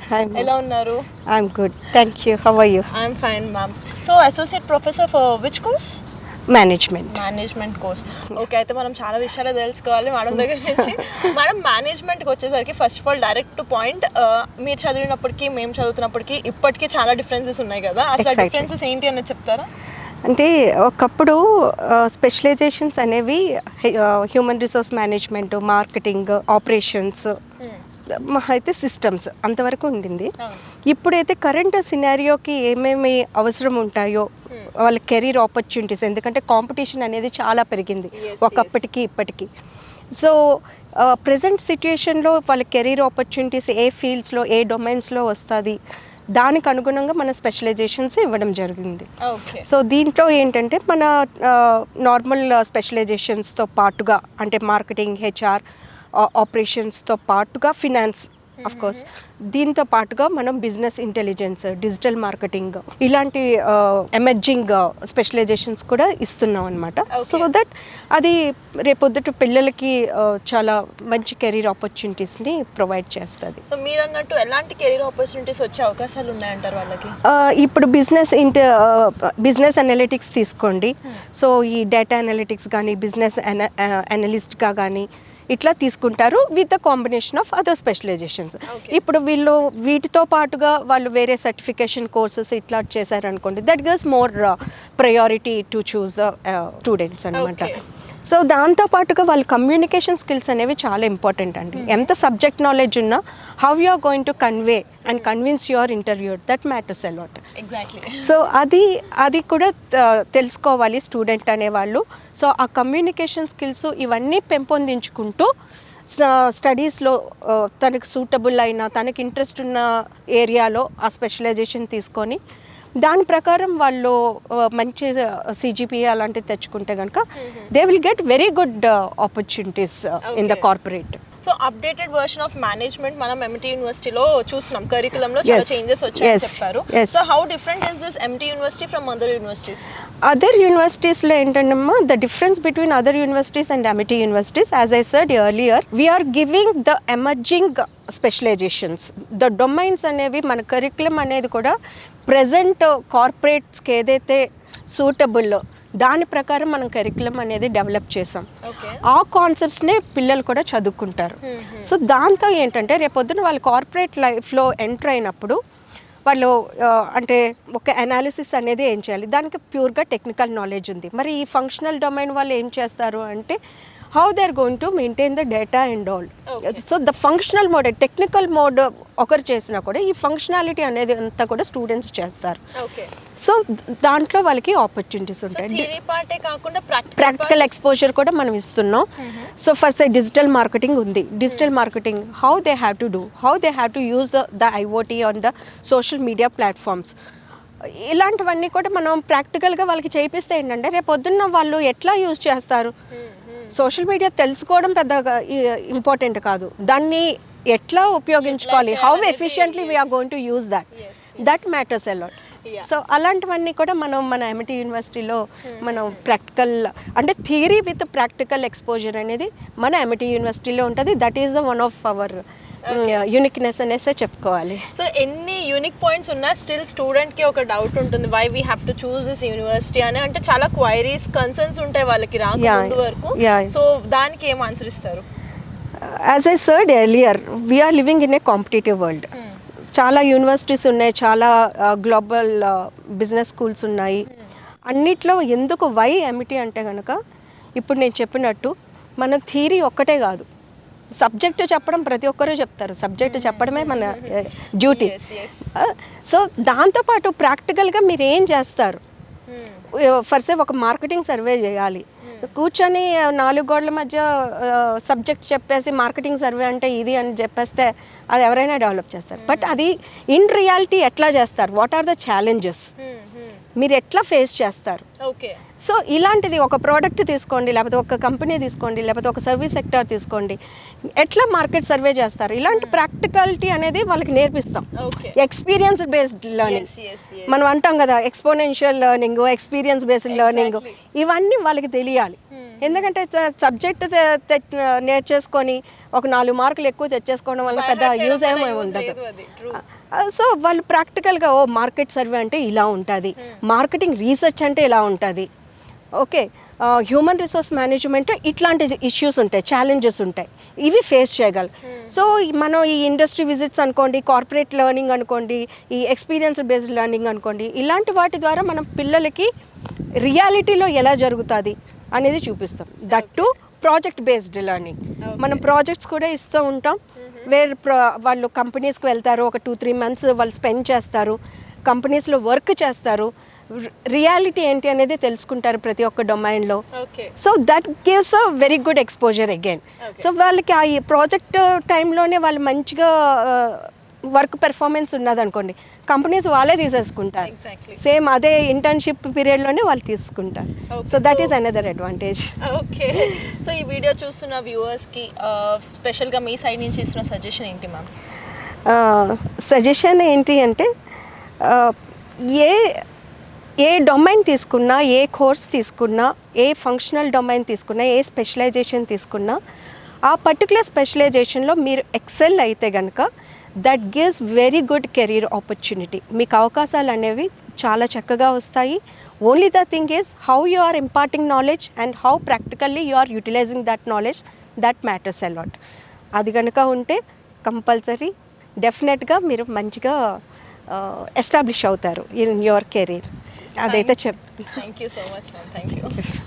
Hi, ma'am. ఎలా ఉన్నారు? I'm good. Thank you. How are you? I'm fine ma'am. So associate professor for which course? Management. Management course. Okay, అయితే మనం చాలా విషయాలు తెలుసుకోవాలి madam దగ్గర నుంచి. మేడం, మేనేజ్మెంట్కి వచ్చేసరికి first of all direct to point, మీరు చదివినప్పటికీ మేము చదువుతున్నప్పటికీ ఇప్పటికీ చాలా డిఫరెన్సెస్ ఉన్నాయి కదా, అసలు Exactly. డిఫరెన్సెస్ ఏంటి అని చెప్తారా? అంటే ఒకప్పుడు స్పెషలైజేషన్స్ అనేవి human resource management, marketing, operations, మహా అయితే సిస్టమ్స్ అంతవరకు ఉండింది. ఇప్పుడైతే కరెంట్ సినారియోకి ఏమేమి అవసరం ఉంటాయో వాళ్ళ కెరీర్ ఆపర్చునిటీస్, ఎందుకంటే కాంపిటీషన్ అనేది చాలా పెరిగింది ఒకప్పటికి ఇప్పటికీ. సో ప్రజెంట్ సిచ్యుయేషన్లో వాళ్ళ కెరీర్ ఆపర్చునిటీస్ ఏ ఫీల్డ్స్లో ఏ డొమైన్స్లో వస్తుంది, దానికి అనుగుణంగా మన స్పెషలైజేషన్స్ ఇవ్వడం జరిగింది. ఓకే. సో దీంట్లో ఏంటంటే మన నార్మల్ స్పెషలైజేషన్స్తో పాటుగా అంటే మార్కెటింగ్, హెచ్ఆర్, ఆపరేషన్స్తో పాటుగా ఫినాన్స్ ఆఫ్ కోర్స్, దీంతో పాటుగా మనం బిజినెస్ ఇంటెలిజెన్స్, డిజిటల్ మార్కెటింగ్ ఇలాంటి ఎమర్జింగ్ స్పెషలైజేషన్స్ కూడా ఇస్తున్నాం అనమాట. సో దట్ అది రేపొద్దుట పిల్లలకి చాలా మంచి కెరీర్ ఆపర్చునిటీస్ని ప్రొవైడ్ చేస్తుంది. సో మీరు అన్నట్టు ఎలాంటి కెరీర్ ఆపర్చునిటీస్ వచ్చే అవకాశాలు ఉన్నాయంటారు వాళ్ళకి? ఇప్పుడు బిజినెస్ అనలిటిక్స్ తీసుకోండి. సో ఈ డేటా అనలిటిక్స్ కానీ, బిజినెస్ అనలిస్ట్గా కానీ ఇట్లా తీసుకుంటారు with the combination of other specialisations. ఇప్పుడు వీళ్ళు వీటితో పాటుగా వాళ్ళు వేరే సర్టిఫికేషన్ కోర్సెస్ ఇట్లా చేశారనుకోండి, that gives more priority to choose the students అనమాట. సో దాంతో పాటుగా వాళ్ళ కమ్యూనికేషన్ స్కిల్స్ అనేవి చాలా ఇంపార్టెంట్ అండి. ఎంత సబ్జెక్ట్ నాలెడ్జ్ ఉన్నా how you are going to convey and convince your interviewer, that matters a lot. Exactly. So అది కూడా తెలుసుకోవాలి స్టూడెంట్ అనేవాళ్ళు. సో ఆ కమ్యూనికేషన్ స్కిల్స్ ఇవన్నీ పెంపొందించుకుంటూ స్టడీస్లో తనకు సూటబుల్ అయిన, తనకి ఇంట్రెస్ట్ ఉన్న ఏరియాలో ఆ స్పెషలైజేషన్ తీసుకొని దాని ప్రకారం వాళ్ళు మంచి సిజిపిఏ అలాంటివి తెచ్చుకుంటే కనుక they will get very good opportunities in the corporate. So updated version of management మనం ఎంటీ యూనివర్సిటీలో చూస్తున్నాం, కరికులంలో చాలా చేంజెస్ వచ్చాయని చెప్పారు. So how different is this MT university from other universities? Other యూనివర్సిటీస్లో ఏంటంటమ్మా, the difference between other universities and MT universities, as I said earlier, we are giving the emerging specializations. The domains అనేవి మన curriculum అనేది కూడా present కార్పొరేట్స్కి ఏదైతే సూటబుల్లో దాని ప్రకారం మనం కరికులం అనేది డెవలప్ చేసాం. ఆ కాన్సెప్ట్స్నే పిల్లలు కూడా చదువుకుంటారు. సో దాంతో ఏంటంటే రేపొద్దున వాళ్ళు కార్పొరేట్ లైఫ్లో ఎంటర్ అయినప్పుడు వాళ్ళు అంటే ఒక అనాలిసిస్ అనేది ఏం చేయాలి, దానికి ప్యూర్గా టెక్నికల్ నాలెడ్జ్ ఉంది. మరి ఈ ఫంక్షనల్ డొమైన్ వాళ్ళు ఏం చేస్తారు అంటే how they are going to maintain the data and all. So the functional mode, technical mode ఒకరు చేసినా కూడా ఈ ఫంక్షనాలిటీ అనేది అంతా కూడా స్టూడెంట్స్ చేస్తారు. సో దాంట్లో వాళ్ళకి ఆపర్చునిటీస్ ఉంటాయి. ప్రాక్టికల్ ఎక్స్పోజర్ కూడా మనం ఇస్తున్నాం. సో ఫస్ట్ డిజిటల్ మార్కెటింగ్ ఉంది. Digital marketing how they have to do, how they have to use the IoT on the social media platforms, ఇలాంటివన్నీ కూడా మనం ప్రాక్టికల్గా వాళ్ళకి చేయిస్తే ఏంటంటే రేపు పొద్దున్న వాళ్ళు ఎట్లా యూజ్ చేస్తారు. సోషల్ మీడియా తెలుసుకోవడం పెద్దగా ఇంపార్టెంట్ కాదు, దాన్ని ఎట్లా ఉపయోగించుకోవాలి, how efficiently we are going to use that matters a lot. So అలాంటివన్నీ కూడా మనం మన ఎంటీ యూనివర్సిటీలో మనం ప్రాక్టికల్ అంటే థియరీ విత్ ప్రాక్టికల్ ఎక్స్పోజర్ అనేది మన ఎంటీ యూనివర్సిటీలో ఉంటుంది. That is the one of our uniqueness అనేసే చెప్పుకోవాలి. సో ఎన్ని యూనిక్ పాయింట్స్ ఉన్నా స్టిల్ స్టూడెంట్కి ఒక డౌట్ ఉంటుంది, why we have to choose this university అని. అంటే చాలా క్వైరీస్, కన్సర్న్స్ ఉంటాయి వాళ్ళకి రాకముందు వరకు. సో దానికి ఏం ఆన్సర్ ఇస్తారు? As I said earlier, we are living in a competitive world. చాలా యూనివర్సిటీస్ ఉన్నాయి, చాలా గ్లోబల్ బిజినెస్ స్కూల్స్ ఉన్నాయి. అన్నిట్లో ఎందుకు వై ఎంటీ అంటే కనుక ఇప్పుడు నేను చెప్పినట్టు మన థియరీ ఒక్కటే కాదు, సబ్జెక్టు చెప్పడం ప్రతి ఒక్కరూ చెప్తారు, సబ్జెక్టు చెప్పడమే మన డ్యూటీ. సో దాంతోపాటు ప్రాక్టికల్గా మీరు ఏం చేస్తారు, ఫర్సే ఒక మార్కెటింగ్ సర్వే చేయాలి, కూర్చొని 4 గోడల మధ్య సబ్జెక్ట్ చెప్పేసి మార్కెటింగ్ సర్వే అంటే ఇది అని చెప్పేస్తే అది ఎవరైనా డెవలప్ చేస్తారు. బట్ అది ఇన్ రియాలిటీ ఎట్లా చేస్తారు, వాట్ ఆర్ ద ఛాలెంజెస్, మీరు ఎట్లా ఫేస్ చేస్తారు, సో ఇలాంటిది ఒక ప్రోడక్ట్ తీసుకోండి, లేకపోతే ఒక కంపెనీ తీసుకోండి, లేకపోతే ఒక సర్వీస్ సెక్టర్ తీసుకోండి, ఎట్లా మార్కెట్ సర్వే చేస్తారు, ఇలాంటి ప్రాక్టికాలిటీ అనేది వాళ్ళకి నేర్పిస్తాం. Okay. Experience based learning yes. మనం అంటాం కదా, exponential learning, experience based learning, ఇవన్నీ వాళ్ళకి తెలియాలి. ఎందుకంటే సబ్జెక్ట్ నేర్చేసుకొని ఒక 4 మార్కులు ఎక్కువ తెచ్చేసుకోవడం వల్ల పెద్ద యూజ్ ఏమీ ఉండదు. సో వాళ్ళు ప్రాక్టికల్గా మార్కెట్ సర్వే అంటే ఇలా ఉంటుంది, మార్కెటింగ్ రీసెర్చ్ అంటే ఇలా ఉంటుంది, ఓకే, హ్యూమన్ రిసోర్స్ మేనేజ్మెంట్ ఇట్లాంటి ఇష్యూస్ ఉంటాయి, ఛాలెంజెస్ ఉంటాయి, ఇవి ఫేస్ చేయగలరు. సో మనం ఈ ఇండస్ట్రీ విజిట్స్ అనుకోండి, కార్పొరేట్ లెర్నింగ్ అనుకోండి, ఈ ఎక్స్పీరియన్స్ బేస్డ్ లెర్నింగ్ అనుకోండి, ఇలాంటి వాటి ద్వారా మనం పిల్లలకి రియాలిటీలో ఎలా జరుగుతుంది అనేది చూపిస్తాం. That to project based learning. మనం ప్రాజెక్ట్స్ కూడా ఇస్తూ ఉంటాం, వాళ్ళు కంపెనీస్కి వెళ్తారు, ఒక 2-3 months వాళ్ళు స్పెండ్ చేస్తారు, కంపెనీస్లో వర్క్ చేస్తారు, రియాలిటీ ఏంటి అనేది తెలుసుకుంటారు ప్రతి ఒక్క డొమైన్లో. So that gives a very good exposure again. So వాళ్ళకి ఆ ఈ ప్రాజెక్ట్ టైంలోనే వాళ్ళు మంచిగా వర్క్ పెర్ఫార్మెన్స్ ఉన్నదనుకోండి, కంపెనీస్ వాళ్ళే తీసేసుకుంటారు. సేమ్ అదే ఇంటర్న్షిప్ పీరియడ్లోనే వాళ్ళు తీసుకుంటారు. So that is another advantage. Okay. So ఈ వీడియో చూస్తున్న వ్యూవర్స్కి స్పెషల్గా మీ సైడ్ నుంచి ఇస్తున్న సజెషన్ ఏంటి మ్యామ్? సజెషన్ ఏంటి అంటే, ఏ డొమైన్ తీసుకున్నా, ఏ కోర్స్ తీసుకున్నా, ఏ ఫంక్షనల్ డొమైన్ తీసుకున్నా, ఏ స్పెషలైజేషన్ తీసుకున్నా, ఆ పర్టికులర్ స్పెషలైజేషన్లో మీరు ఎక్సెల్ అయితే కనుక that gives very good career opportunity. మీకు అవకాశాలు అనేవి చాలా చక్కగా వస్తాయి. Only the thing is how you are imparting knowledge and how practically you are utilising that knowledge, that matters a lot. అది కనుక ఉంటే కంపల్సరీ డెఫినెట్గా మీరు మంచిగా ఎస్టాబ్లిష్ అవుతారు ఇన్ యువర్ కెరీర్. అదైతే చెప్తాను. Thank you so much ma'am. Thank you.